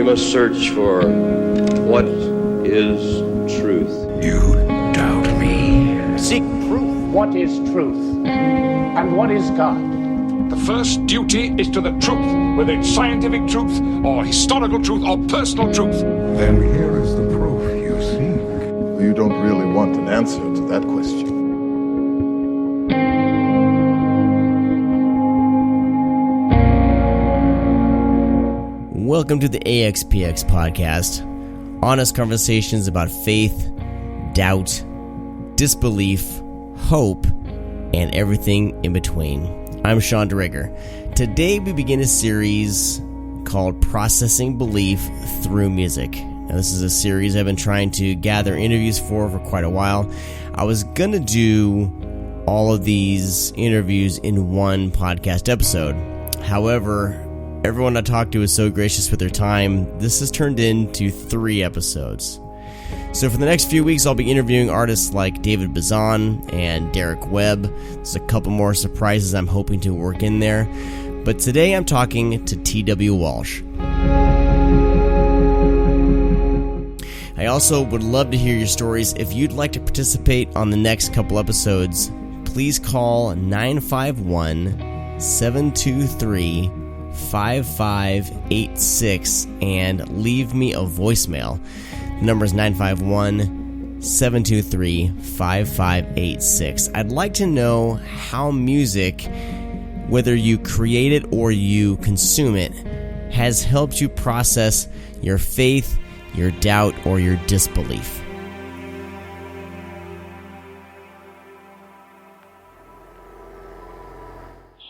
We must search for what is truth. You doubt me? Seek truth. What is truth? And what is God? The first duty is to the truth, whether it's scientific truth, or historical truth, or personal truth. Then here is the proof you seek. You don't really want an answer to that question. Welcome to the AxPx podcast. Honest conversations about faith, doubt, disbelief, hope, and everything in between. I'm Sean DeRigger. Today we begin a series called Processing Belief Through Music. Now, this is a series I've been trying to gather interviews for quite a while. I was going to do all of these interviews in one podcast episode. However, everyone I talked to is so gracious with their time. This has turned into 3 episodes. So for the next few weeks, I'll be interviewing artists like David Bazan and Derek Webb. There's a couple more surprises I'm hoping to work in there. But today I'm talking to T.W. Walsh. I also would love to hear your stories. If you'd like to participate on the next couple episodes, please call 951-723 5586 and leave me a voicemail. The number is 951-723-5586. I'd like to know how music, whether you create it or you consume it, has helped you process your faith, your doubt, or your disbelief.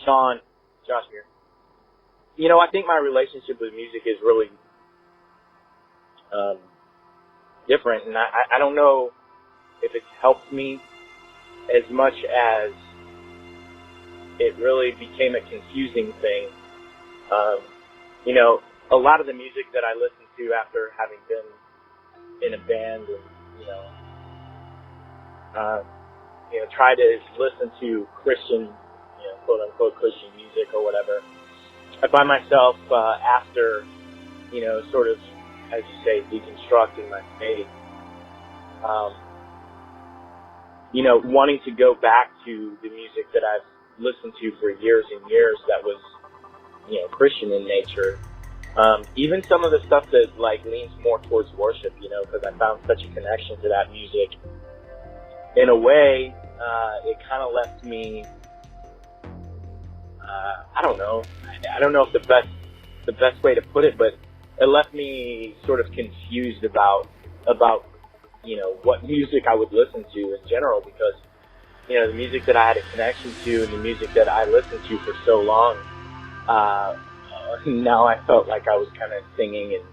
Sean, Josh here. You know, I think my relationship with music is really different, and I don't know if it's helped me as much as it really became a confusing thing. You know, a lot of the music that I listened to after having been in a band and, try to listen to Christian, quote unquote Christian music or whatever, I find myself after, sort of, as you say, deconstructing my faith, wanting to go back to the music that I've listened to for years and years that was, Christian in nature. Even some of the stuff that, leans more towards worship, because I found such a connection to that music. In a way, it kind of left me, I don't know if the best way to put it, but it left me sort of confused about what music I would listen to in general, because the music that I had a connection to and the music that I listened to for so long, now I felt like I was kind of singing and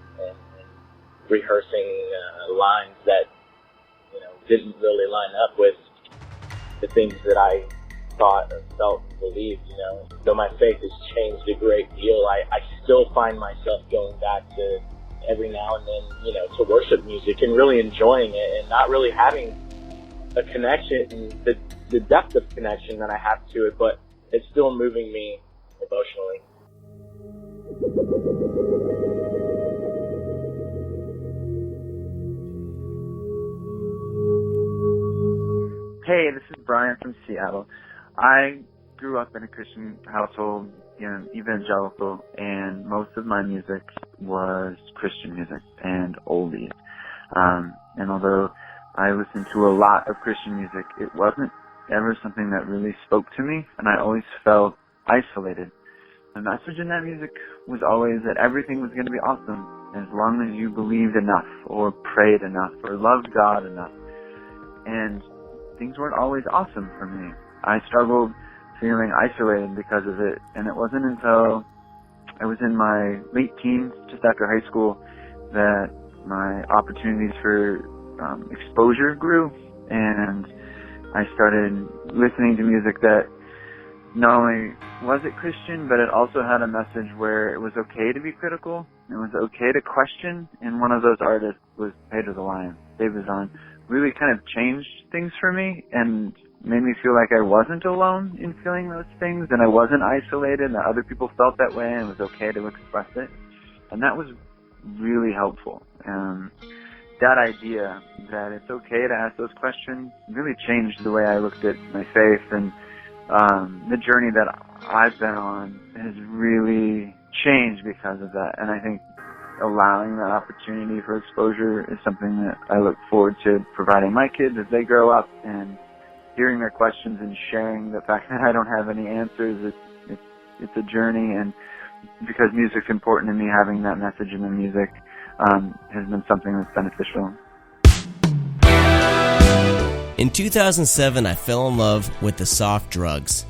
rehearsing lines that didn't really line up with the things that I thought and felt and believed. Though my faith has changed a great deal, I still find myself going back to every now and then, to worship music and really enjoying it and not really having a connection, the depth of connection that I have to it, but it's still moving me emotionally. Hey, this is Brian from Seattle. I grew up in a Christian household, evangelical, and most of my music was Christian music and oldies. And although I listened to a lot of Christian music, it wasn't ever something that really spoke to me, and I always felt isolated. The message in that music was always that everything was going to be awesome as long as you believed enough or prayed enough or loved God enough. And things weren't always awesome for me. I struggled feeling isolated because of it, and it wasn't until I was in my late teens, just after high school, that my opportunities for exposure grew, and I started listening to music that not only was it Christian, but it also had a message where it was okay to be critical, it was okay to question, and one of those artists was Pedro The Lion. David Bazan really kind of changed things for me and made me feel like I wasn't alone in feeling those things, and I wasn't isolated, and that other people felt that way, and it was okay to express it. And that was really helpful. That idea that it's okay to ask those questions really changed the way I looked at my faith, and the journey that I've been on has really changed because of that. And I think allowing that opportunity for exposure is something that I look forward to providing my kids as they grow up, and hearing their questions and sharing the fact that I don't have any answers. It's a journey, and because music's important to me, having that message in the music has been something that's beneficial. In 2007, I fell in love with the soft drugs.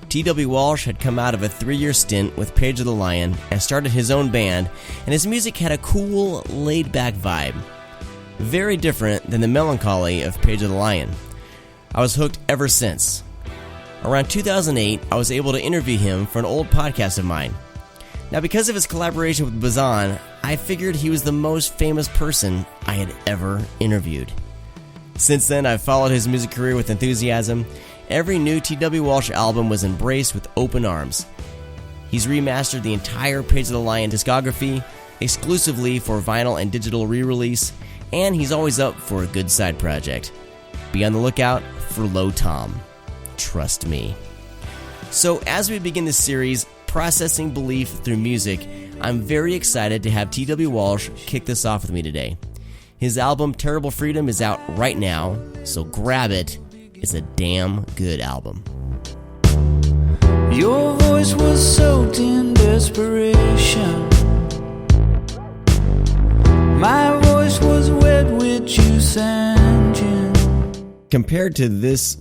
T.W. Walsh had come out of a 3-year stint with Pedro the Lion and started his own band, and his music had a cool, laid-back vibe. Very different than the melancholy of Pedro the Lion. I was hooked ever since. Around 2008, I was able to interview him for an old podcast of mine. Now, because of his collaboration with Bazan, I figured he was the most famous person I had ever interviewed. Since then, I've followed his music career with enthusiasm. Every new T.W. Walsh album was embraced with open arms. He's remastered the entire Pedro the Lion discography, exclusively for vinyl and digital re-release, and he's always up for a good side project. Be on the lookout for Low Tom. Trust me. So as we begin this series, Processing Belief Through Music, I'm very excited to have T.W. Walsh kick this off with me today. His album Terrible Freedom is out right now, so grab it. It's a damn good album. Your voice was soaked in desperation. My voice was wet with juice and gin. Compared to this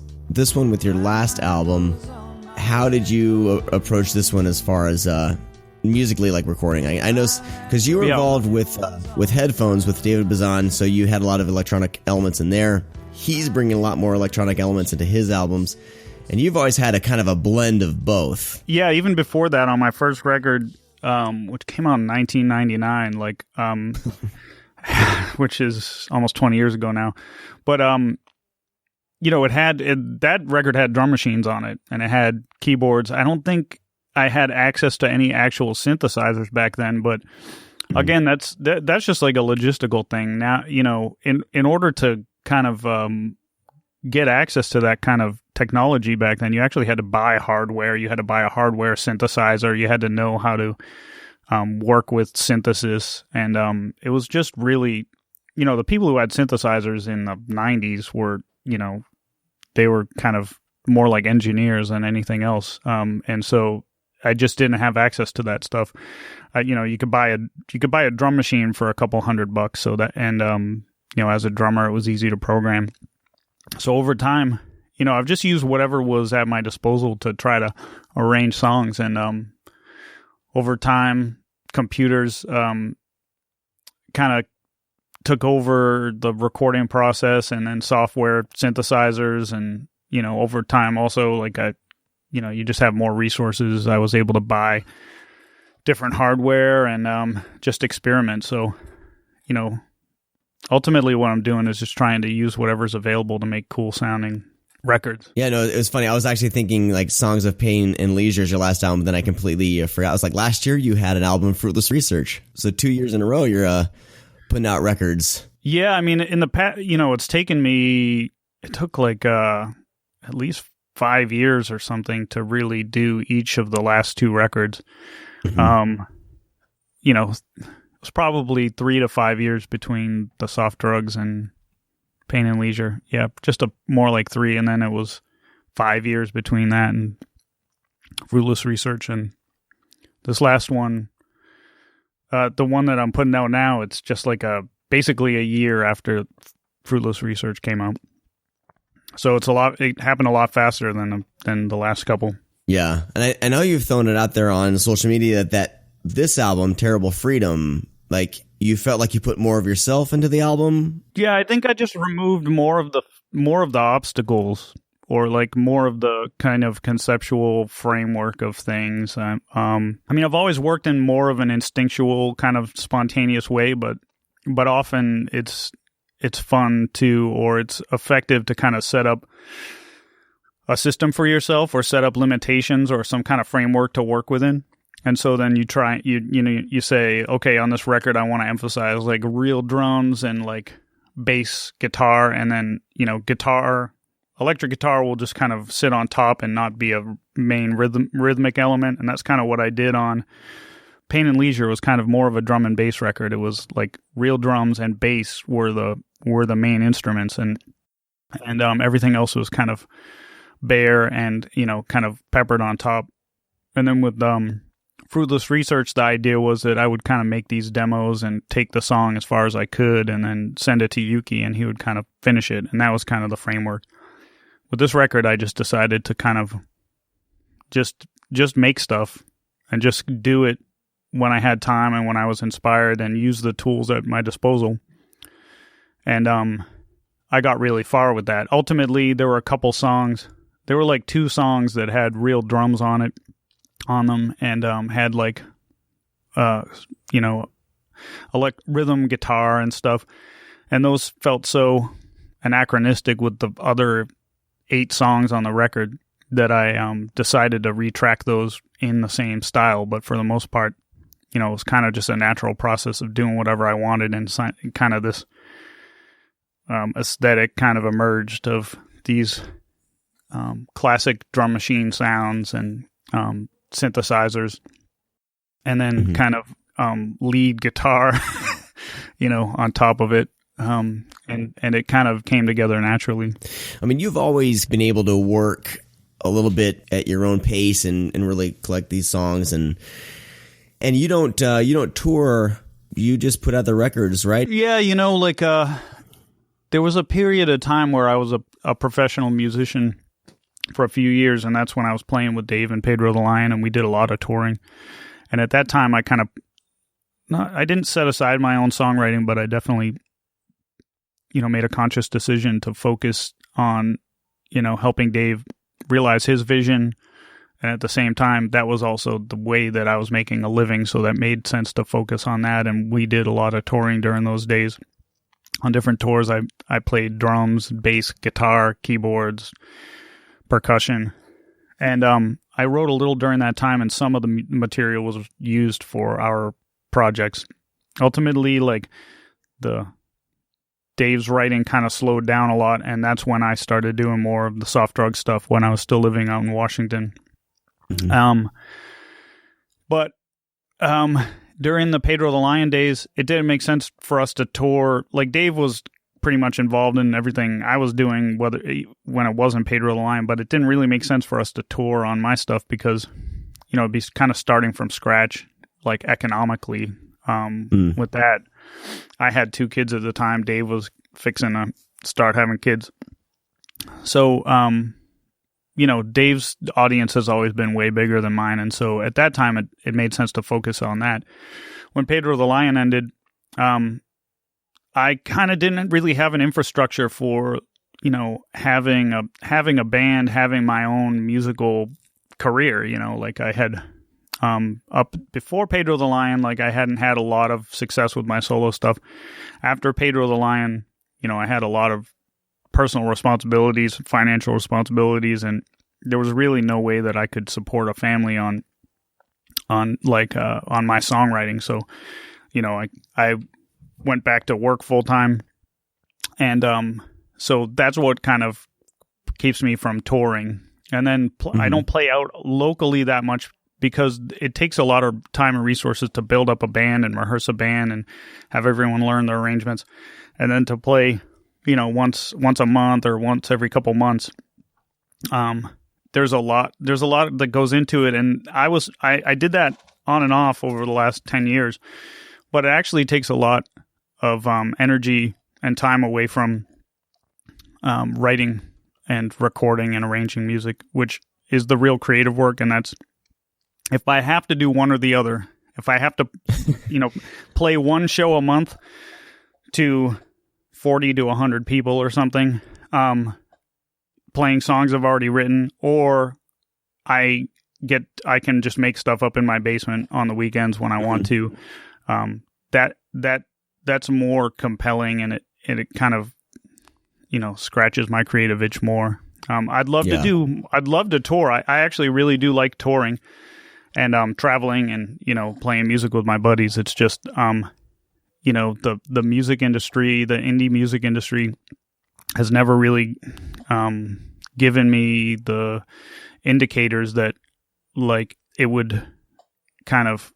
one with your last album, how did you approach this one as far as musically, like recording? I know because you were involved with headphones with David Bazan, so you had a lot of electronic elements in there. He's bringing a lot more electronic elements into his albums, and you've always had a kind of a blend of both. Yeah, even before that, on my first record, which came out in 1999, which is almost 20 years ago now, but that record had drum machines on it, and it had keyboards. I don't think I had access to any actual synthesizers back then, but again, that's just like a logistical thing. Now, in order to kind of get access to that kind of technology back then, you actually had to buy hardware. You had to buy a hardware synthesizer. You had to know how to work with synthesis, and it was just really, the people who had synthesizers in the 90s were, they were kind of more like engineers than anything else, and so I just didn't have access to that stuff. You could buy a drum machine for a couple $100, so that, and as a drummer, it was easy to program. So over time, I've just used whatever was at my disposal to try to arrange songs, and over time, computers kind of took over the recording process, and then software synthesizers, and over time also, you just have more resources. I was able to buy different hardware and just experiment. So, ultimately what I'm doing is just trying to use whatever's available to make cool sounding records. Yeah, no, it was funny. I was actually thinking like Songs of Pain and Leisure is your last album, but then I completely forgot. I was like, last year you had an album, Fruitless Research. So 2 years in a row you're putting out records. Yeah, I mean, in the past, it took like at least 5 years or something to really do each of the last 2 records. Mm-hmm. It was probably 3 to 5 years between the Soft Drugs and Pain and Leisure. Yeah, just more like 3, and then it was 5 years between that and Fruitless Research. And this last one, the one that I'm putting out now, it's just like basically a year after Fruitless Research came out. So it happened a lot faster than the last couple. Yeah, and I know you've thrown it out there on social media that this album, Terrible Freedom, like you felt like you put more of yourself into the album. Yeah, I think I just removed more of the obstacles, or like more of the kind of conceptual framework of things. I mean, I've always worked in more of an instinctual kind of spontaneous way, but often it's fun to, or it's effective to kind of set up a system for yourself, or set up limitations or some kind of framework to work within. And so then you say, okay, on this record, I want to emphasize like real drums and like bass guitar, and then, electric guitar will just kind of sit on top and not be a main rhythmic element. And that's kind of what I did on Pain and Leisure. Was kind of more of a drum and bass record. It was like real drums and bass were the main instruments, and everything else was kind of bare and, kind of peppered on top. And then with Fruitless Research, the idea was that I would kind of make these demos and take the song as far as I could and then send it to Yuki, and he would kind of finish it. And that was kind of the framework. With this record, I just decided to kind of just make stuff and just do it when I had time and when I was inspired, and use the tools at my disposal. And I got really far with that. Ultimately, there were a couple songs. There were like 2 songs that had real drums on them, and had like rhythm guitar and stuff, and those felt so anachronistic with the other 8 songs on the record that I decided to retrack those in the same style. But for the most part, it was kind of just a natural process of doing whatever I wanted, and kind of this aesthetic kind of emerged of these classic drum machine sounds and synthesizers, and then kind of lead guitar, on top of it. And it kind of came together naturally. I mean, you've always been able to work a little bit at your own pace and really collect these songs, and you don't tour. You just put out the records, right? Yeah, there was a period of time where I was a professional musician for a few years, and that's when I was playing with Dave and Pedro the Lion, and we did a lot of touring. And at that time, I didn't set aside my own songwriting, but I definitely, made a conscious decision to focus on, helping Dave realize his vision. And at the same time, that was also the way that I was making a living, so that made sense to focus on that. And we did a lot of touring during those days. On different tours, I played drums, bass, guitar, keyboards, percussion. And I wrote a little during that time, and some of the material was used for our projects. Ultimately, Dave's writing kind of slowed down a lot, and that's when I started doing more of the soft drug stuff when I was still living out in Washington. Mm-hmm. But during the Pedro the Lion days, it didn't make sense for us to tour. Like, Dave was pretty much involved in everything I was doing, when it wasn't Pedro the Lion, but it didn't really make sense for us to tour on my stuff because, it'd be kind of starting from scratch, like economically. With that, I had 2 kids at the time. Dave was fixing to start having kids. So, Dave's audience has always been way bigger than mine. And so at that time, it made sense to focus on that. When Pedro the Lion ended, I kind of didn't really have an infrastructure for, having a band, having my own musical career. Like I had, up before Pedro the Lion, like I hadn't had a lot of success with my solo stuff. After Pedro the Lion, I had a lot of personal responsibilities, financial responsibilities, and there was really no way that I could support a family on my songwriting. So, I went back to work full time, and so that's what kind of keeps me from touring. And then I don't play out locally that much because it takes a lot of time and resources to build up a band and rehearse a band and have everyone learn their arrangements, and then to play, once a month or once every couple months. There's a lot that goes into it, and I did that on and off over the last 10 years, but it actually takes a lot of energy and time away from writing and recording and arranging music, which is the real creative work. And that's, if I have to do one or the other, if I have to, play one show a month to 40 to 100 people or something, playing songs I've already written, or I can just make stuff up in my basement on the weekends when I want to. That's more compelling, and it kind of, scratches my creative itch more. I'd love to tour. I actually really do like touring. and traveling and, you know, playing music with my buddies. It's just, you know, the music industry, the indie music industry has never really given me the indicators that like it would kind of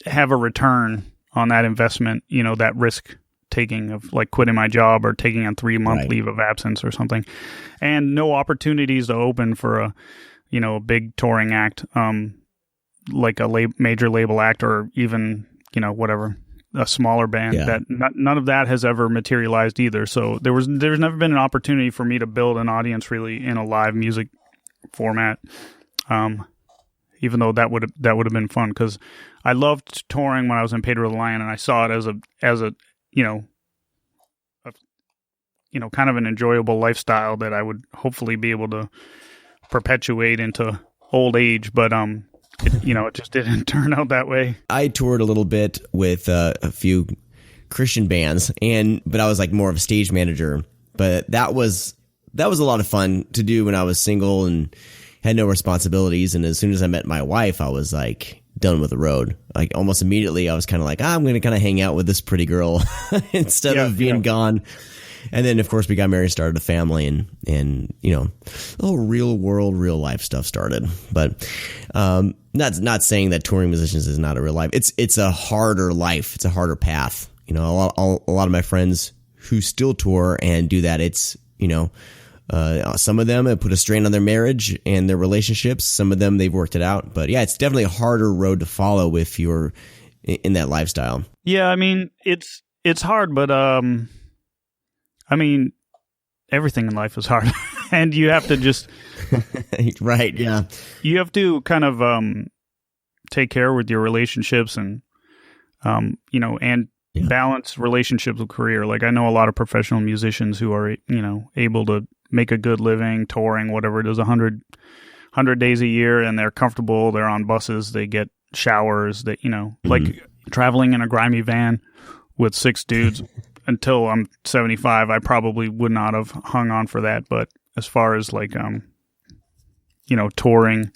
have a return on that investment, you know, that risk taking of like quitting my job or taking a 3-month leave of absence or something, and no opportunities to open for a, you know, a big touring act, like a major label act, or even, you know, whatever, a smaller band. That none of that has ever materialized either. So there's never been an opportunity for me to build an audience really in a live music format. Even though that would have been fun, because I loved touring when I was in Pedro the Lion, and I saw it as a you know, kind of an enjoyable lifestyle that I would hopefully be able to perpetuate into old age. But it just didn't turn out that way. I toured a little bit with a few Christian bands, but I was like more of a stage manager. But that was a lot of fun to do when I was single and had no responsibilities. And as soon as I met my wife, I was like done with the road. Like almost immediately, I was kind of like, I'm going to kind of hang out with this pretty girl instead of being gone. And then, of course, we got married, started a family, and you know, the whole real world, real life stuff started. But not saying that touring musicians is not a real life. It's a harder life. It's a harder path. You know, a lot of my friends who still tour and do that, it's, you know, some of them have put a strain on their marriage and their relationships. Some of them, they've worked it out. But yeah, it's definitely a harder road to follow if you're in that lifestyle. Yeah, I mean, it's hard, but I mean, everything in life is hard. And you have to just right, yeah. You have to kind of take care with your relationships and you know, and balance relationships with career. Like I know a lot of professional musicians who are, you know, able to make a good living touring, whatever it is, 100 days a year, and they're comfortable. They're on buses. They get showers. That, you know, like traveling in a grimy van with 6 dudes. Until I'm 75, I probably would not have hung on for that. But as far as like, you know, touring,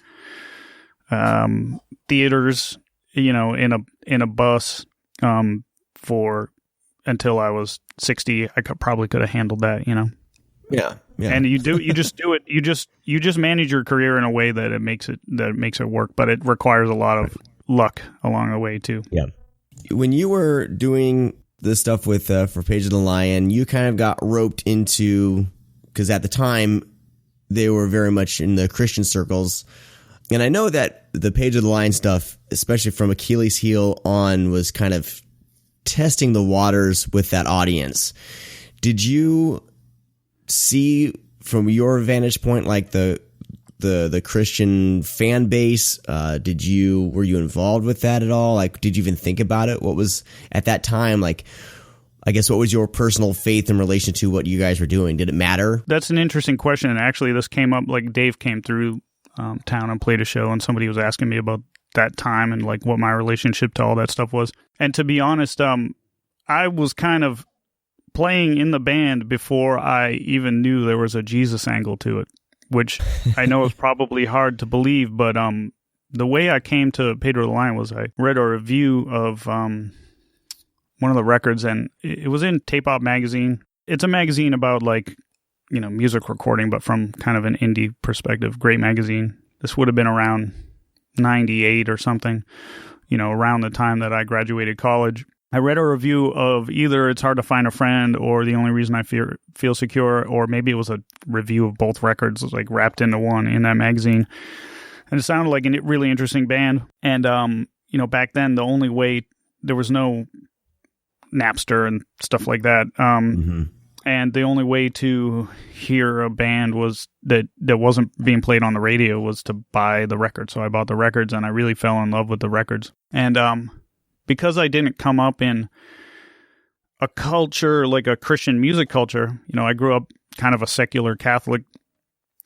theaters, you know, in a bus, for until I was 60, I probably could have handled that, you know. Yeah. And you just do it. You just manage your career in a way that it makes it work, but it requires a lot of luck along the way too. Yeah. When you were doing the stuff with for Pedro the Lion, you kind of got roped into, because at the time they were very much in the Christian circles, and I know that the Pedro the Lion stuff, especially from Achilles' heel on, was kind of testing the waters with that audience. Did you see from your vantage point like the Christian fan base? Were you involved with that at all? Like, did you even think about it? What was at that time, like, I guess, what was your personal faith in relation to what you guys were doing? Did it matter? That's an interesting question. And actually this came up, like Dave came through town and played a show, and somebody was asking me about that time and like what my relationship to all that stuff was. And to be honest, I was kind of playing in the band before I even knew there was a Jesus angle to it, which I know is probably hard to believe, but the way I came to Pedro the Lion was I read a review of one of the records, and it was in Tape Op magazine. It's a magazine about like, you know, music recording, but from kind of an indie perspective. Great magazine. This would have been around 98 or something, you know, around the time that I graduated college. I read a review of either It's Hard to Find a Friend or The Only Reason I Feel Secure, or maybe it was a review of both records, like wrapped into one in that magazine. And it sounded like a really interesting band. And, you know, back then, the only way, there was no Napster and stuff like that. And the only way to hear a band was that wasn't being played on the radio was to buy the record. So I bought the records, and I really fell in love with the records. And because I didn't come up in a culture like a Christian music culture, you know, I grew up kind of a secular Catholic,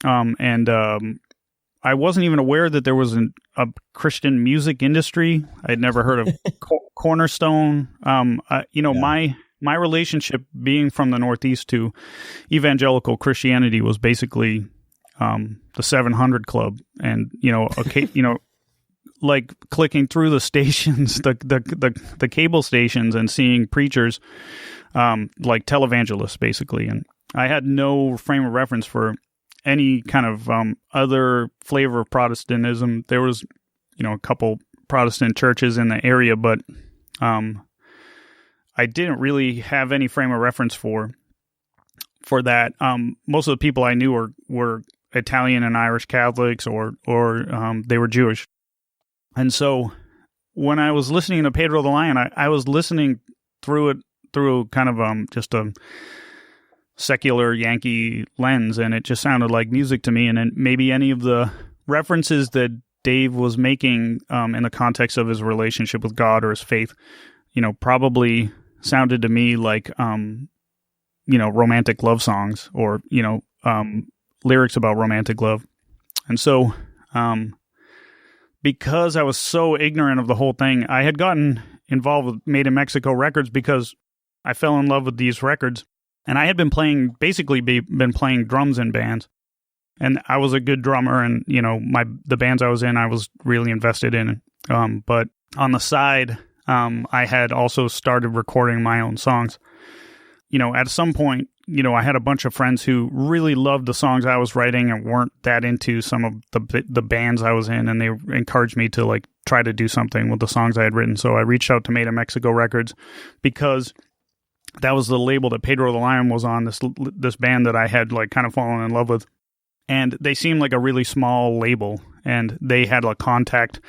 and I wasn't even aware that there was a Christian music industry. I'd never heard of Cornerstone. You know, my relationship being from the Northeast to evangelical Christianity was basically the 700 Club, and okay, like clicking through the stations, the cable stations, and seeing preachers, like televangelists, basically. And I had no frame of reference for any kind of other flavor of Protestantism. There was, a couple Protestant churches in the area, but I didn't really have any frame of reference for that. Most of the people I knew were Italian and Irish Catholics, or they were Jewish. And so when I was listening to Pedro the Lion, I was listening through kind of just a secular Yankee lens, and it just sounded like music to me. And then maybe any of the references that Dave was making in the context of his relationship with God or his faith, probably sounded to me like, romantic love songs, or, lyrics about romantic love. And so, because I was so ignorant of the whole thing, I had gotten involved with Made in Mexico Records because I fell in love with these records, and I had been playing drums in bands, and I was a good drummer, and the bands I was in, I was really invested in. But on the side, I had also started recording my own songs. At some point, I had a bunch of friends who really loved the songs I was writing and weren't that into some of the bands I was in, and they encouraged me to like try to do something with the songs I had written. So I reached out to Made in Mexico Records because that was the label that Pedro the Lion was on, this band that I had like kind of fallen in love with. And they seemed like a really small label, and they had a contact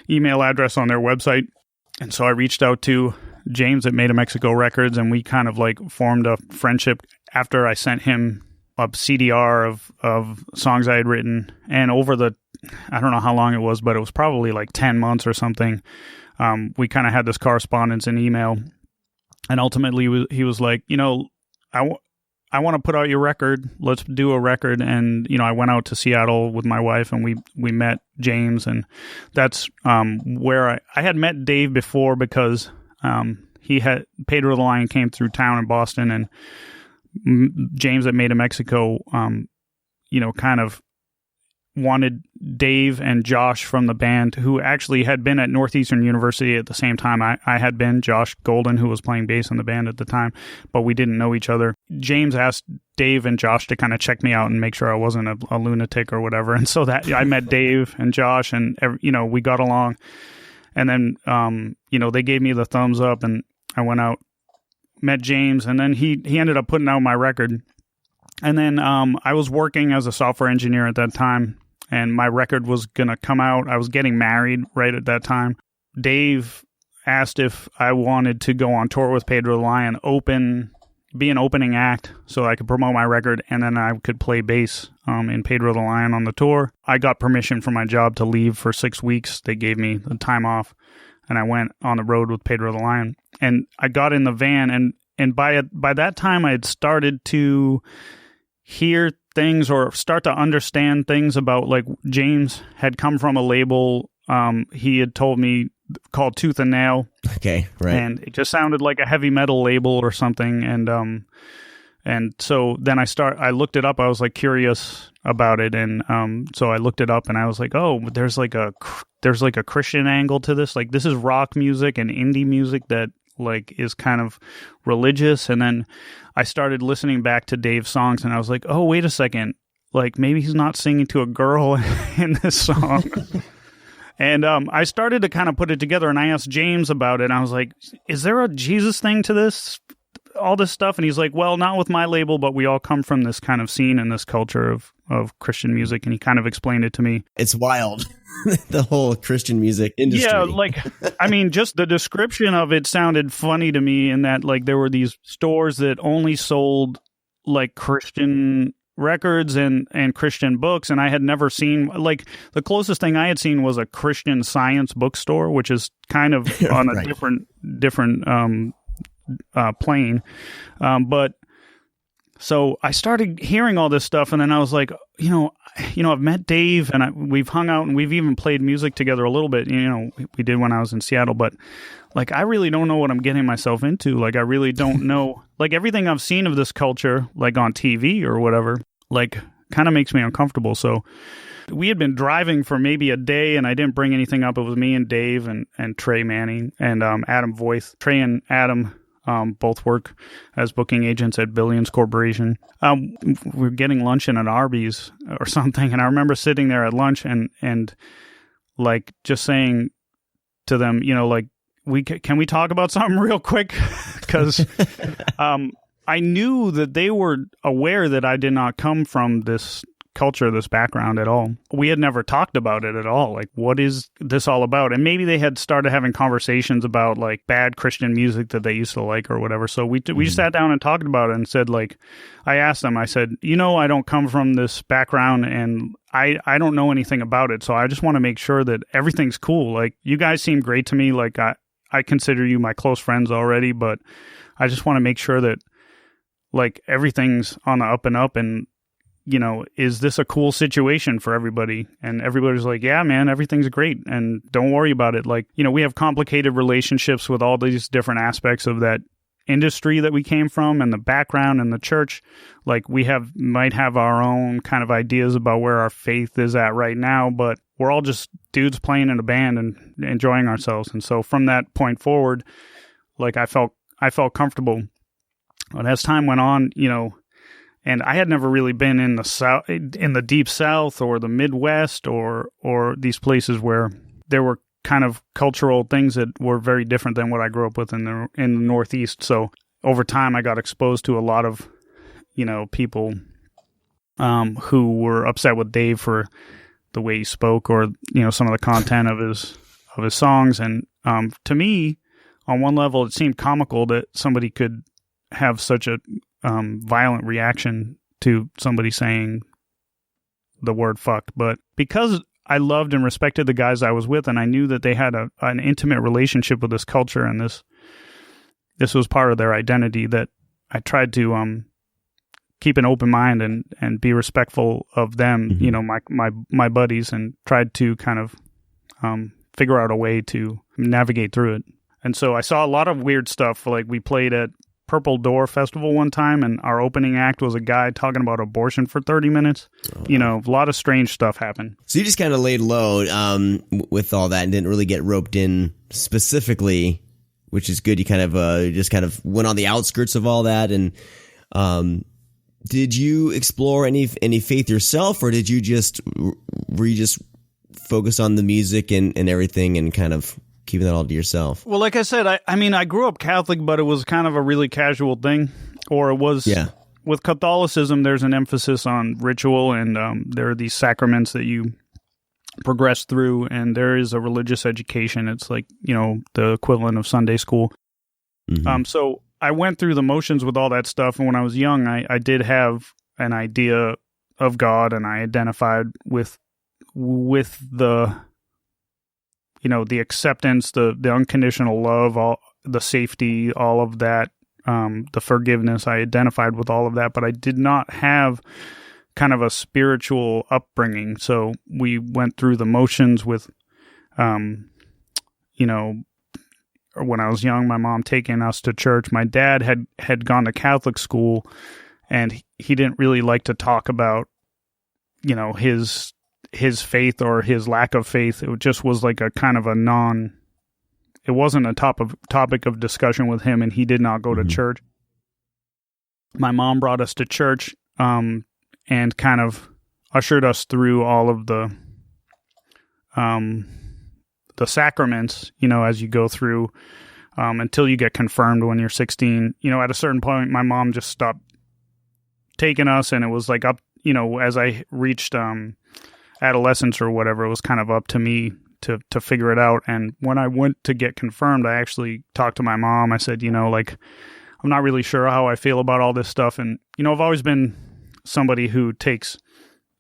email address on their website. And so I reached out to James at Made in Mexico Records, and we kind of like formed a friendship after I sent him a CDR of songs I had written. And over I don't know how long it was, but it was probably like 10 months or something. We kind of had this correspondence in email. And ultimately he was like, I want to put out your record. Let's do a record. And, I went out to Seattle with my wife, and we met James. And that's where I had met Dave before, because Pedro the Lion came through town in Boston, and James at Made in Mexico, kind of wanted Dave and Josh from the band, who actually had been at Northeastern University at the same time I had been, Josh Golden, who was playing bass in the band at the time, but we didn't know each other. James asked Dave and Josh to kind of check me out and make sure I wasn't a lunatic or whatever. And so that I met Dave and Josh, and, we got along. And then, they gave me the thumbs up, and I went out, met James, and then he ended up putting out my record. And then I was working as a software engineer at that time, and my record was going to come out. I was getting married right at that time. Dave asked if I wanted to go on tour with Pedro the Lion, be an opening act so I could promote my record, and then I could play bass in Pedro the Lion on the tour. I got permission from my job to leave for 6 weeks. They gave me the time off, and I went on the road with Pedro the Lion. And I got in the van, and by that time I had started to hear things or start to understand things about, like, James had come from a label he had told me called Tooth and Nail. Okay, right. And it just sounded like a heavy metal label or something. And so then I looked it up. I was like curious about it. And so I looked it up, and I was like, oh, there's like a Christian angle to this. Like, this is rock music and indie music that like is kind of religious. And then I started listening back to Dave's songs, and I was like, oh, wait a second. Like, maybe he's not singing to a girl in this song. And I started to kind of put it together, and I asked James about it, and I was like, is there a Jesus thing to this, all this stuff? And he's like, well, not with my label, but we all come from this kind of scene and this culture of Christian music. And he kind of explained it to me. It's wild, the whole Christian music industry. Yeah, like, I mean, just the description of it sounded funny to me, in that, like, there were these stores that only sold, like, Christian records and Christian books, and I had never seen, like, the closest thing I had seen was a Christian Science bookstore, which is kind of on a right. different plane. But so I started hearing all this stuff, and then I was like, I've met Dave, and we've hung out, and we've even played music together a little bit. We did when I was in Seattle, but like, I really don't know what I'm getting myself into. Like, I really don't know, like, everything I've seen of this culture, like on TV or whatever, like, kind of makes me uncomfortable. So we had been driving for maybe a day, and I didn't bring anything up. It was me and Dave and Trey Manning and Adam Voith. Trey and Adam both work as booking agents at Billions Corporation. We were getting lunch in an Arby's or something, and I remember sitting there at lunch and like just saying to them, you know, like, can we talk about something real quick? Because I knew that they were aware that I did not come from this culture, this background at all. We had never talked about it at all. Like, what is this all about? And maybe they had started having conversations about like bad Christian music that they used to like or whatever. So we just sat down and talked about it and said, like, I asked them, I said, you know, I don't come from this background and I don't know anything about it. So I just want to make sure that everything's cool. Like, you guys seem great to me. Like, I consider you my close friends already, but I just want to make sure that like everything's on the up and up, and you know, is this a cool situation for everybody? And everybody's like, yeah, man, everything's great. And don't worry about it. Like, you know, we have complicated relationships with all these different aspects of that industry that we came from and the background and the church. Like, we might have our own kind of ideas about where our faith is at right now, but we're all just dudes playing in a band and enjoying ourselves. And so from that point forward, like, I felt comfortable. And as time went on, you know, and I had never really been in the South, in the deep South or the Midwest or these places where there were kind of cultural things that were very different than what I grew up with in the Northeast. So over time, I got exposed to a lot of, you know, people who were upset with Dave for the way he spoke or, you know, some of the content of his songs. And to me, on one level, it seemed comical that somebody could have such a violent reaction to somebody saying the word fuck. But because I loved and respected the guys I was with, and I knew that they had an intimate relationship with this culture, and this was part of their identity, that I tried to keep an open mind and be respectful of them, you know, my buddies, and tried to kind of figure out a way to navigate through it. And so I saw a lot of weird stuff. Like, we played at Purple Door Festival one time, and our opening act was a guy talking about abortion for 30 minutes. You know, a lot of strange stuff happened. So you just kind of laid low with all that and didn't really get roped in specifically, which is good. You kind of just kind of went on the outskirts of all that. And did you explore any faith yourself, or were you just focused on the music and everything and kind of keeping that all to yourself? Well, like I said, I mean, I grew up Catholic, but it was kind of a really casual thing, or it was. Yeah. With Catholicism, there's an emphasis on ritual, and there are these sacraments that you progress through, and there is a religious education. It's like, you know, the equivalent of Sunday school. Mm-hmm. So I went through the motions with all that stuff, and when I was young, I did have an idea of God, and I identified with the, you know, the acceptance, the unconditional love, all the safety, all of that, the forgiveness. I identified with all of that, but I did not have kind of a spiritual upbringing. So we went through the motions with, you know, when I was young, my mom taking us to church. My dad had gone to Catholic school, and he didn't really like to talk about, you know, his faith or his lack of faith. It just was like a kind of it wasn't a topic of discussion with him, and he did not go to church. My mom brought us to church, and kind of ushered us through all of the sacraments, you know, as you go through, until you get confirmed when you're 16. You know, at a certain point, my mom just stopped taking us, and it was like up, you know, as I reached, adolescence or whatever, it was kind of up to me to figure it out. And when I went to get confirmed, I actually talked to my mom. I said, you know, like, I'm not really sure how I feel about all this stuff. And, you know, I've always been somebody who takes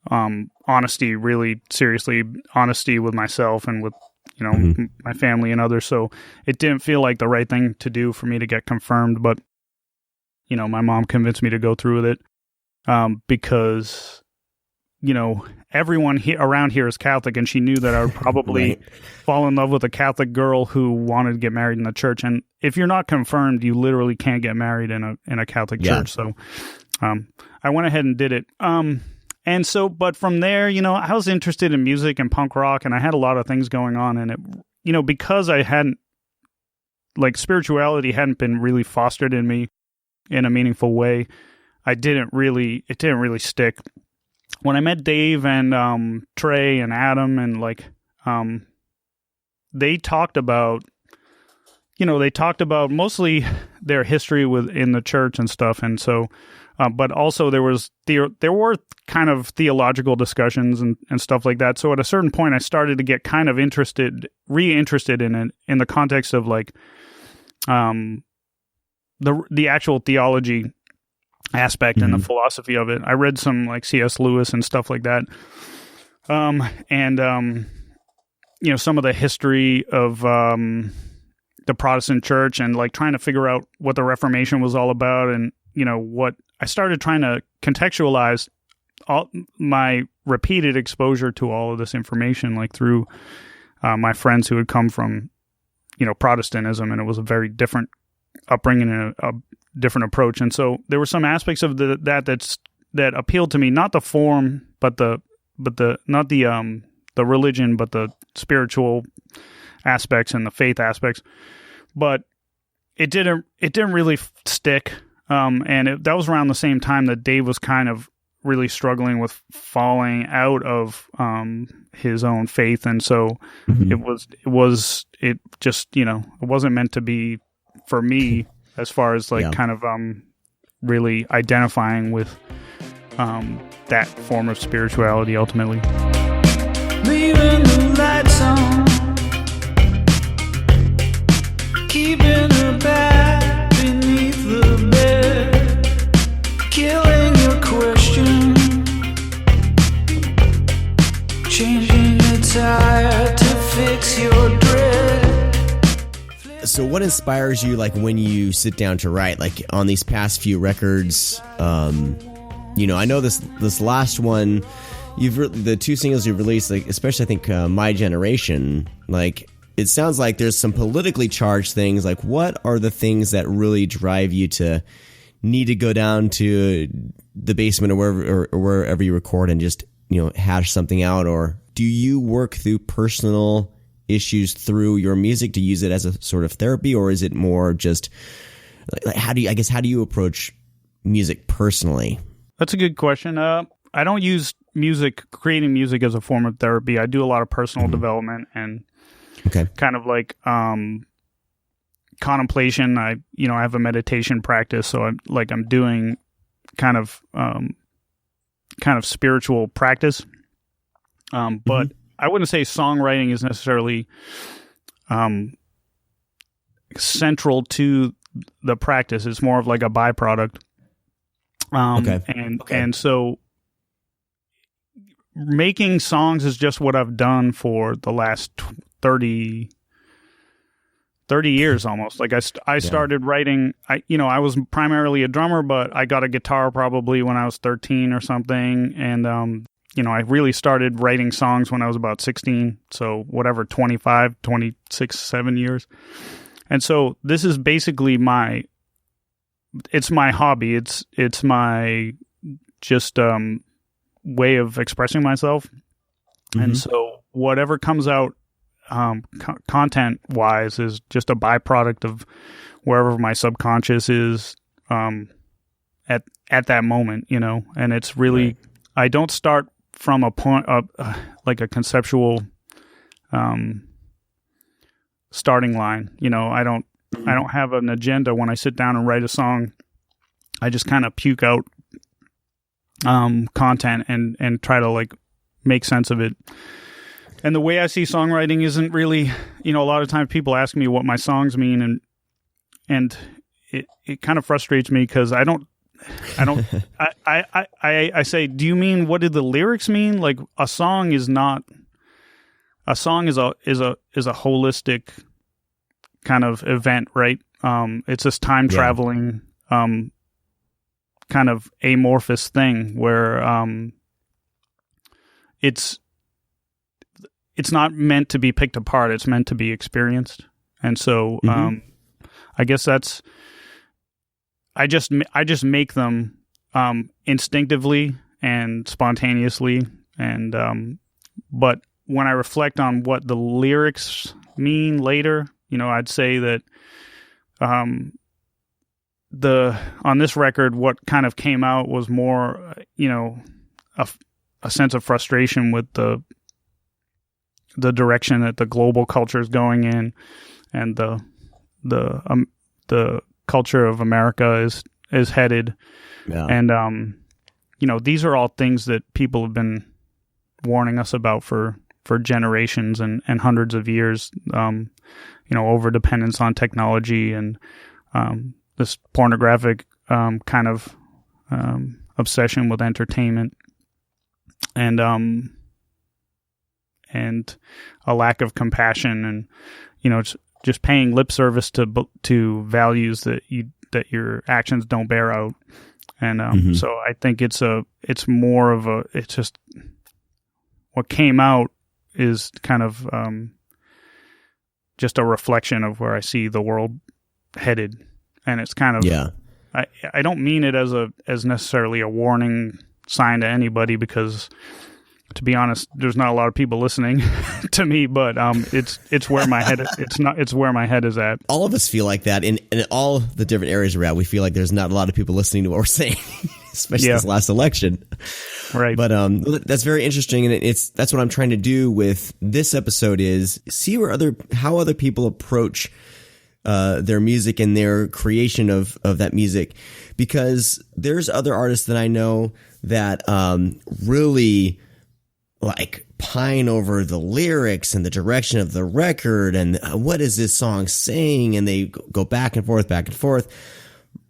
honesty really seriously, honesty with myself and with, you know, my family and others. So it didn't feel like the right thing to do for me to get confirmed. But, you know, my mom convinced me to go through with it because, you know, everyone around here is Catholic, and she knew that I would probably fall in love with a Catholic girl who wanted to get married in the church. And if you're not confirmed, you literally can't get married in a Catholic church. So I went ahead and did it. And so, but from there, I was interested in music and punk rock, and I had a lot of things going on, and it, because I hadn't, like, spirituality hadn't been really fostered in me in a meaningful way, it didn't really stick. When I met Dave and Trey and Adam, and like, they talked about mostly their history in the church and stuff, and so, but also there were kind of theological discussions and stuff like that. So at a certain point, I started to get kind of reinterested in it in the context of like, the actual theology aspect and the philosophy of it. I read some like C.S. Lewis and stuff like that, and some of the history of the Protestant church, and like trying to figure out what the Reformation was all about, and what I started trying to contextualize all my repeated exposure to all of this information, like through my friends who had come from Protestantism, and it was a very different upbringing and a different approach. And so there were some aspects of that appealed to me, not the form, but not the religion, but the spiritual aspects and the faith aspects. But it didn't really stick. And that was around the same time that Dave was kind of really struggling with falling out of his own faith, and so it wasn't meant to be for me, as far as like kind of really identifying with that form of spirituality ultimately. Leaving the lights on, keeping her back beneath the bed, killing your question, changing your tire to fix your dread. So what inspires you, like, when you sit down to write, like on these past few records? I know this last one, the two singles you've released, like, especially I think My Generation, like, it sounds like there's some politically charged things. Like, what are the things that really drive you to need to go down to the basement or wherever you record and just, hash something out? Or do you work through personal issues through your music to use it as a sort of therapy, or is it more just like, how do you approach music personally? That's a good question. I don't use creating music as a form of therapy. I do a lot of personal development and kind of like contemplation. I have a meditation practice, so I'm doing kind of spiritual practice. But I wouldn't say songwriting is necessarily central to the practice. It's more of like a byproduct. And so making songs is just what I've done for the last 30 years almost. Like I started writing, I was primarily a drummer, but I got a guitar probably when I was 13 or something. And, I really started writing songs when I was about 16. So whatever, 25, 26, 7 years. And so this is basically it's my hobby. It's my just way of expressing myself. And so whatever comes out content wise is just a byproduct of wherever my subconscious is at that moment, and it's really, I don't start from a point of like a conceptual starting line. I don't have an agenda when I sit down and write a song. I just kind of puke out content and try to like make sense of it. And the way I see songwriting isn't really, a lot of times people ask me what my songs mean, and it kind of frustrates me because I say, do you mean, what did the lyrics mean? Like, a song is a holistic kind of event, right? It's this time traveling, kind of amorphous thing where, it's not meant to be picked apart. It's meant to be experienced. And so, I guess I just make them, instinctively and spontaneously. And but when I reflect on what the lyrics mean later, I'd say that on this record, what kind of came out was more, a sense of frustration with the direction that the global culture is going in, and the culture of America is headed. Yeah. And these are all things that people have been warning us about for generations and hundreds of years. Over dependence on technology and this pornographic kind of obsession with entertainment, and a lack of compassion, and it's just paying lip service to values that your actions don't bear out. And so I think it's just what came out is kind of just a reflection of where I see the world headed. And it's kind of, I don't mean it as necessarily a warning sign to anybody, because to be honest, there's not a lot of people listening to me, but it's where my head it's where my head is at. All of us feel like that in all the different areas we're at. We feel like there's not a lot of people listening to what we're saying, especially this last election. Right. But that's very interesting, and that's what I'm trying to do with this episode, is see how other people approach their music and their creation of that music, because there's other artists that I know that really like pine over the lyrics and the direction of the record and what is this song saying, and they go back and forth.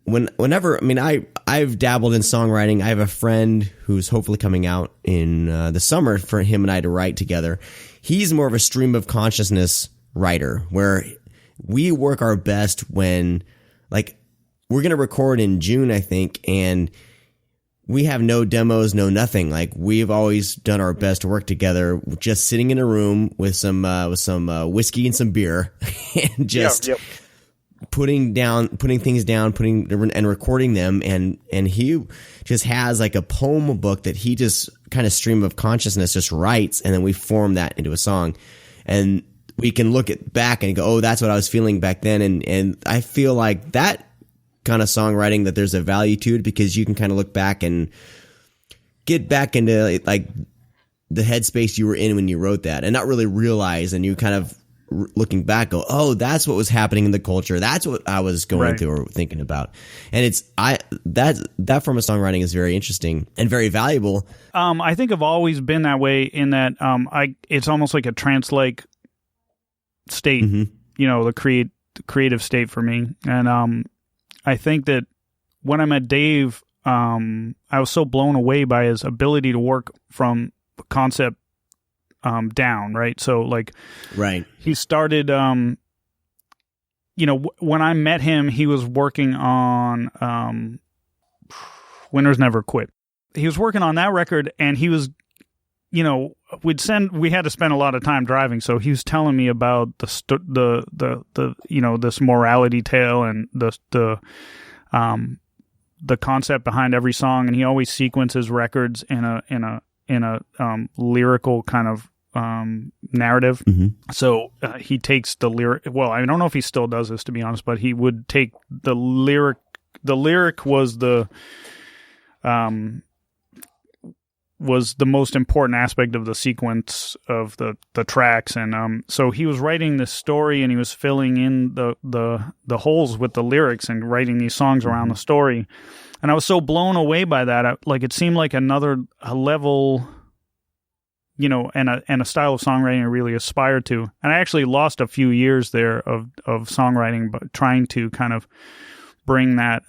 Whenever, I mean, I've dabbled in songwriting. I have a friend who's hopefully coming out in the summer for him and I to write together. He's more of a stream of consciousness writer, where we work our best when, like, we're going to record in June, I think, and we have no demos, no nothing. Like, we've always done our best to work together, just sitting in a room with some whiskey and some beer, and just putting things down, and recording them. And he just has like a poem book that he just kind of stream of consciousness just writes, and then we form that into a song, and we can look back and go, oh, that's what I was feeling back then. And I feel like that kind of songwriting, that there's a value to it, because you can kind of look back and get back into like the headspace you were in when you wrote that, and not really realize, and you kind of looking back go, oh, that's what was happening in the culture. That's what I was going through or thinking about. And that form of songwriting is very interesting and very valuable. I think I've always been that way, in that it's almost like a trance-like state, the creative state for me. And I think that when I met Dave, I was so blown away by his ability to work from concept down, right? So, like, he started, when I met him, he was working on Winners Never Quit. He was working on that record, and he was, we had to spend a lot of time driving, so he was telling me about this morality tale and the concept behind every song, and he always sequences records in a lyrical kind of narrative. So he takes the lyric. Well, I don't know if he still does this, to be honest, but he would take the lyric. The lyric was the most important aspect of the sequence of the tracks, and so he was writing this story, and he was filling in the holes with the lyrics and writing these songs around the story. And I was so blown away by that. It seemed like a level, and a style of songwriting I really aspired to. And I actually lost a few years there of songwriting, but trying to kind of bring that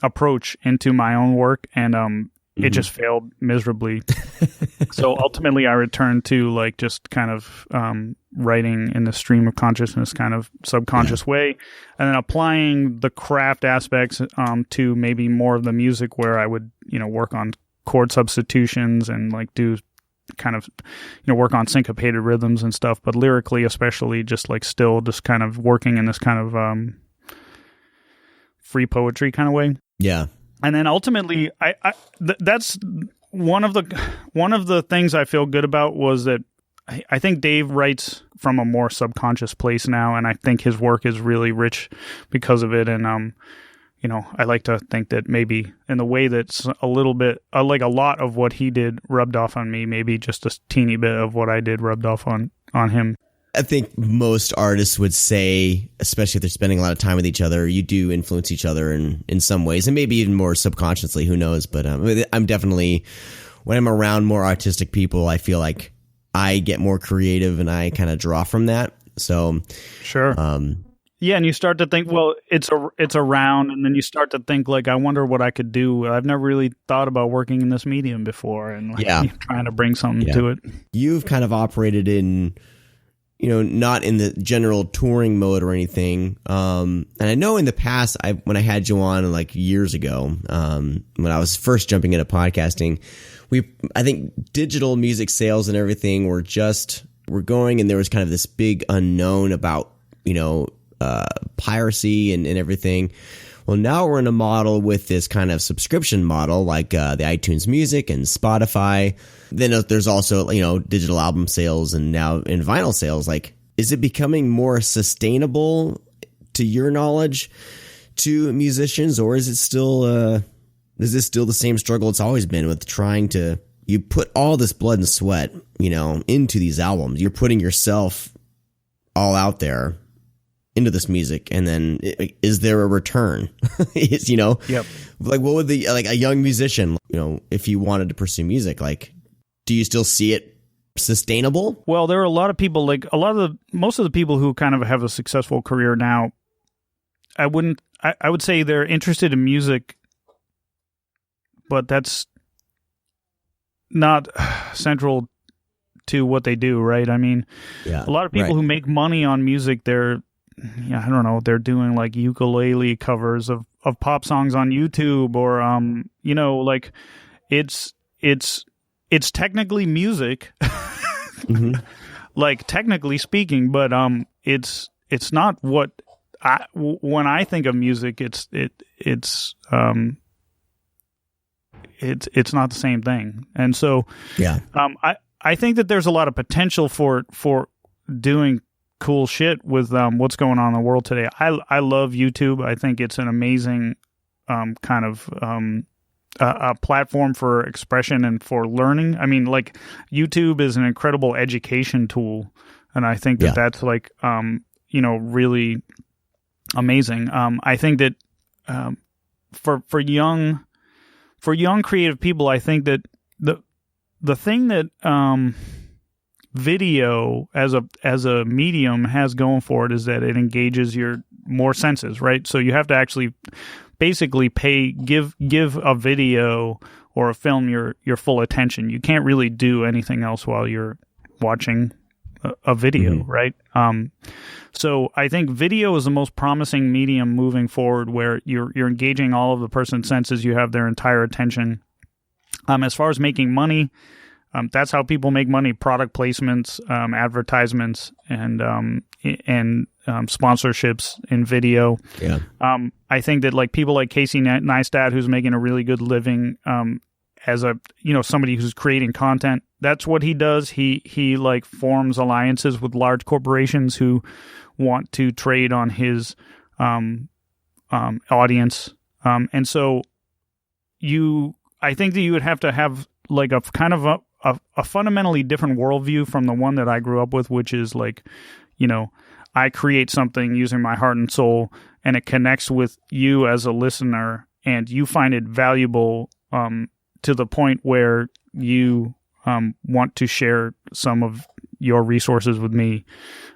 approach into my own work, and it just failed miserably. So ultimately I returned to like just kind of writing in the stream of consciousness kind of subconscious way, and then applying the craft aspects to maybe more of the music, where I would work on chord substitutions and like do kind of work on syncopated rhythms and stuff, but lyrically especially just like still just kind of working in this kind of free poetry kind of way. Yeah. And then ultimately, that's one of the things I feel good about was that I think Dave writes from a more subconscious place now, and I think his work is really rich because of it. And you know, I like to think that maybe in the way that's a little bit like a lot of what he did rubbed off on me, maybe just a teeny bit of what I did rubbed off on him. I think most artists would say, especially if they're spending a lot of time with each other, you do influence each other in some ways, and maybe even more subconsciously, who knows. But I'm definitely, when I'm around more artistic people, I feel like I get more creative and I kind of draw from that. So sure. Yeah, and you start to think, well, it's around, and then you start to think, like, I wonder what I could do. I've never really thought about working in this medium before, and like, trying to bring something to it. You've kind of operated in, you know, not in the general touring mode or anything. And I know in the past, when I had you on like years ago, when I was first jumping into podcasting, I think digital music sales and everything were going, and there was kind of this big unknown about, you know, piracy and everything. Well, now we're in a model with this kind of subscription model, like the iTunes Music and Spotify. Then there's also, you know, digital album sales and now in vinyl sales. Like, is it becoming more sustainable, to your knowledge, to musicians, or is it still is this still the same struggle it's always been with trying to, you put all this blood and sweat, you know, into these albums. You're putting yourself all out there into this music, and then is there a return? You know, yep. Like, what would like a young musician, you know, if he wanted to pursue music, like, do you still see it sustainable? Well, there are a lot of people, like most of the people who kind of have a successful career now, I would say they're interested in music, but that's not central to what they do, right? I mean, a lot of people who make money on music, I don't know, they're doing like ukulele covers of pop songs on YouTube, or you know, like it's technically music, like technically speaking, but it's not what when I think of music, it's not the same thing. And so I think that there's a lot of potential for doing cool shit with what's going on in the world today. I love YouTube. I think it's an amazing kind of a platform for expression and for learning. I mean, like, YouTube is an incredible education tool, and I think that that's like you know, really amazing. I think that for young creative people, I think that the thing that video as a medium has going for it is that it engages your more senses, right? So you have to actually basically give a video or a film your full attention. You can't really do anything else while you're watching a video, right? So I think video is the most promising medium moving forward, where you're engaging all of the person's senses. You have their entire attention. As far as making money, that's how people make money: product placements, advertisements, and sponsorships in video. Yeah. I think that, like, people like Casey Neistat, who's making a really good living as a, you know, somebody who's creating content. That's what he does. He like forms alliances with large corporations who want to trade on his audience. And so I think that you would have to have like a kind of a fundamentally different worldview from the one that I grew up with, which is like, you know, I create something using my heart and soul, and it connects with you as a listener, and you find it valuable to the point where you want to share some of your resources with me,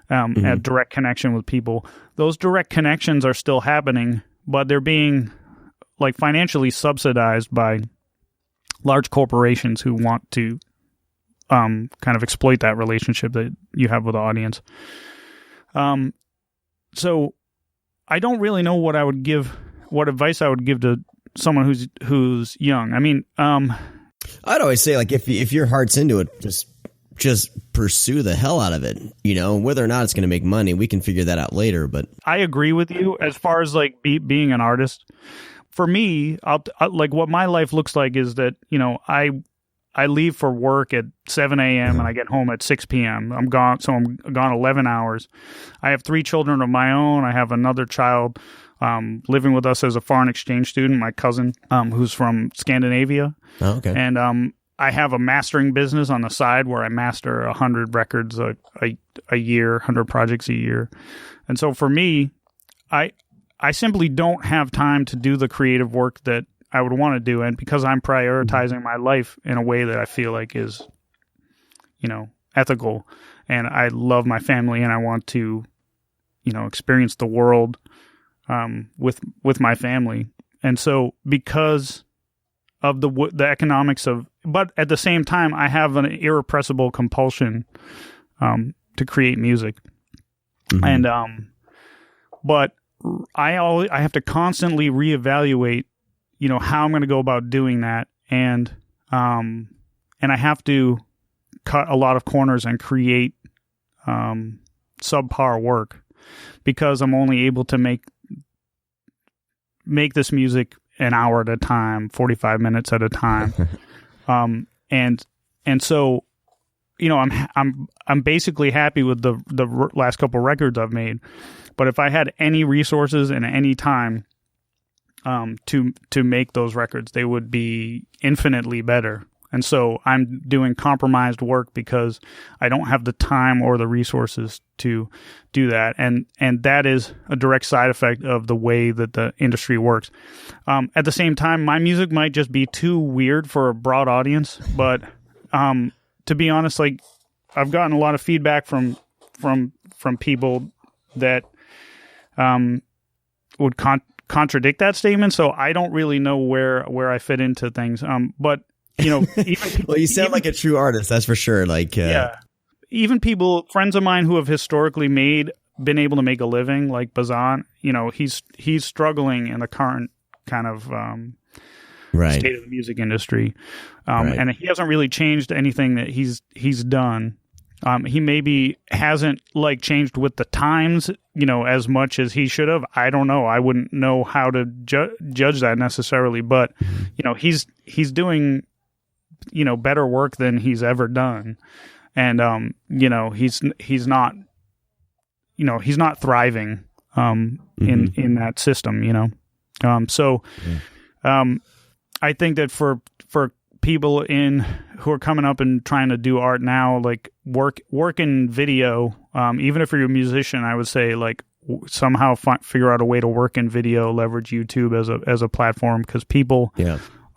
a direct connection with people. Those direct connections are still happening, but they're being like financially subsidized by large corporations who want to kind of exploit that relationship that you have with the audience. So I don't really know what advice I would give to someone who's young. I mean, I'd always say, like, if your heart's into it, just pursue the hell out of it. You know, whether or not it's going to make money, we can figure that out later. But I agree with you as far as like being an artist. for me, like what my life looks like is that, I leave for work at 7 a.m. and I get home at 6 p.m. I'm gone 11 hours. I have 3 children of my own. I have another child living with us as a foreign exchange student, my cousin, who's from Scandinavia. Oh, okay. And I have a mastering business on the side where I master 100 records a year, 100 projects a year. And so for me, I simply don't have time to do the creative work that I would want to do. And because I'm prioritizing my life in a way that I feel like is, ethical, and I love my family and I want to, experience the world with my family. And so because of the economics of, but at the same time, I have an irrepressible compulsion to create music. And but I have to constantly reevaluate, how I'm going to go about doing that, and I have to cut a lot of corners and create subpar work, because I'm only able to make this music an hour at a time, 45 minutes at a time. And so, I'm basically happy with the last couple records I've made. But if I had any resources and any time to make those records, they would be infinitely better. And so I'm doing compromised work because I don't have the time or the resources to do that. And that is a direct side effect of the way that the industry works. At the same time, my music might just be too weird for a broad audience. But to be honest, like, I've gotten a lot of feedback from people that would contradict that statement. So I don't really know where I fit into things. But even well, you sound like a true artist, that's for sure. Like, yeah, even friends of mine who have historically been able to make a living, like Bazan, he's struggling in the current kind of state of the music industry, and he hasn't really changed anything that he's done. He maybe hasn't changed with the times, as much as he should have. I don't know. I wouldn't know how to judge that necessarily, but he's doing better work than he's ever done, and he's not thriving in that system. I think that for people who are coming up and trying to do art now, like work in video, even if you're a musician, I would say somehow figure out a way to work in video, leverage YouTube as a platform, because people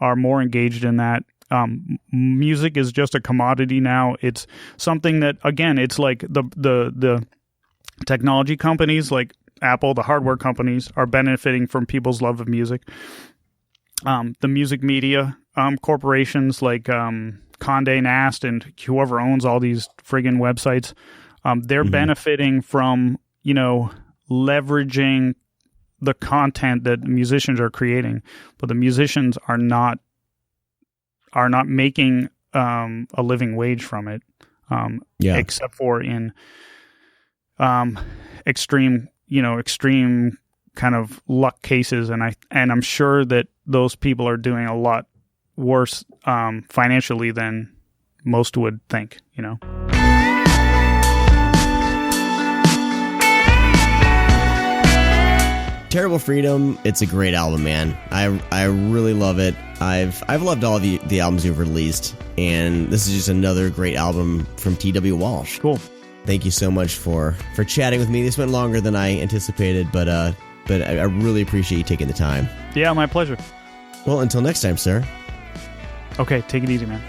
are more engaged in that. Music is just a commodity now. It's something that, again, it's like the technology companies like Apple, the hardware companies, are benefiting from people's love of music. The music media corporations like Condé Nast and whoever owns all these friggin' websites, they're benefiting from leveraging the content that musicians are creating, but the musicians are not making a living wage from it, except for in extreme kind of luck cases, and I'm sure that those people are doing a lot worse financially than most would think. Terrible Freedom, it's a great album, man. I really love it. I've loved all of the albums you've released, and this is just another great album from T.W. Walsh. Cool. Thank you so much for chatting with me. This went longer than I anticipated, but I really appreciate you taking the time. Yeah, my pleasure. Well, until next time, sir. Okay, take it easy, man.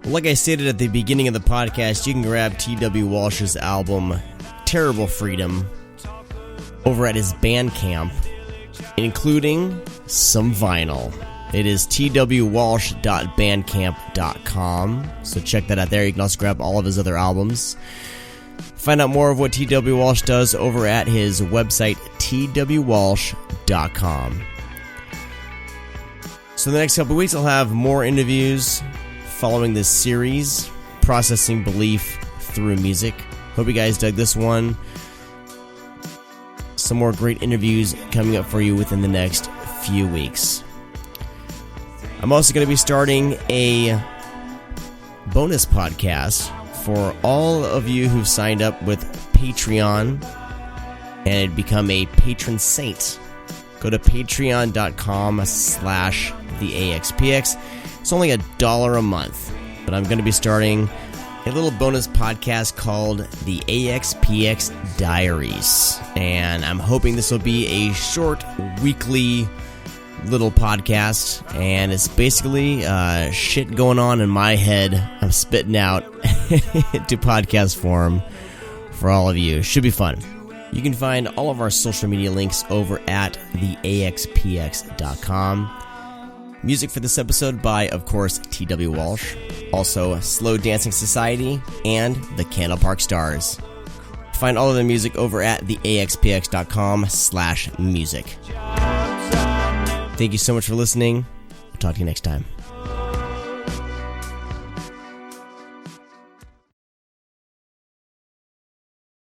Like I stated at the beginning of the podcast, you can grab T.W. Walsh's album, Terrible Freedom, over at his Bandcamp, including some vinyl. It is twwalsh.bandcamp.com, so check that out there. You can also grab all of his other albums. Find out more of what T.W. Walsh does over at his website, twwalsh.com. So the next couple of weeks, I'll have more interviews following this series, Processing Belief Through Music. Hope you guys dug this one. Some more great interviews coming up for you within the next few weeks. I'm also going to be starting a bonus podcast for all of you who've signed up with Patreon and become a patron saint. Go to patreon.com/theAxPx. It's only $1 a month, but I'm going to be starting a little bonus podcast called the AxPx Diaries. And I'm hoping this will be a short weekly little podcast, and it's basically shit going on in my head. I'm spitting out to podcast form for all of you. Should be fun. You can find all of our social media links over at theaxpx.com. Music for this episode by, of course, T.W. Walsh. Also, Slow Dancing Society and the Candle Park Stars. Find all of the music over at theaxpx.com/music. Thank you so much for listening. I'll talk to you next time.